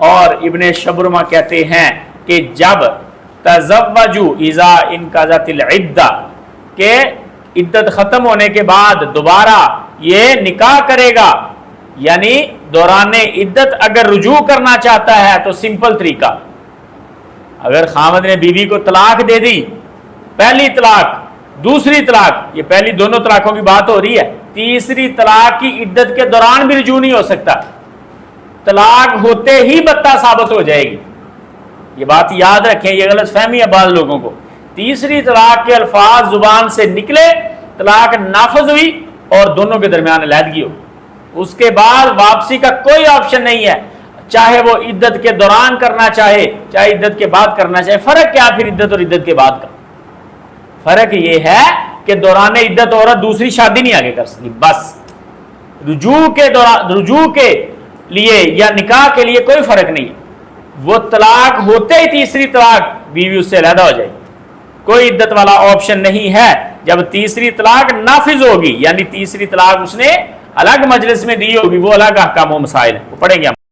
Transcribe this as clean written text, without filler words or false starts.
اور ابن شبرمہ کہتے ہیں کہ جب تزوجو اذا انقضت العدہ کہ عدت ختم ہونے کے بعد دوبارہ یہ نکاح کرے گا، یعنی دوران عدت اگر رجوع کرنا چاہتا ہے تو سمپل طریقہ، اگر خاوند نے بیوی کو طلاق دے دی، پہلی طلاق دوسری طلاق، یہ پہلی دونوں طلاقوں کی بات ہو رہی ہے، تیسری طلاق کی عدت کے دوران بھی رجوع نہیں ہو سکتا، طلاق ہوتے ہی بتہ ثابت ہو جائے گی۔ یہ بات یاد رکھیں، یہ غلط فہمی ہے بعض لوگوں کو، تیسری طلاق کے الفاظ زبان سے نکلے، طلاق نافذ ہوئی اور دونوں کے درمیان علیحدگی ہو، اس کے بعد واپسی کا کوئی آپشن نہیں ہے، چاہے وہ عدت کے دوران کرنا چاہے چاہے عدت کے بعد کرنا چاہے۔ فرق کیا پھر عدت اور عدت کے بعد کا؟ فرق یہ ہے کہ دوران عدت عورت دوسری شادی نہیں آگے کر سکتی، بس رجوع کے لیے یا نکاح کے لیے کوئی فرق نہیں ہے، وہ طلاق ہوتے ہی تیسری طلاق بیوی اس سے علیحدہ ہو جائے گی، کوئی عدت والا آپشن نہیں ہے۔ جب تیسری طلاق نافذ ہوگی، یعنی تیسری طلاق اس نے الگ مجلس میں دی ہوگی، وہ الگ احکام و مسائل ہیں، وہ پڑھیں گے ہم۔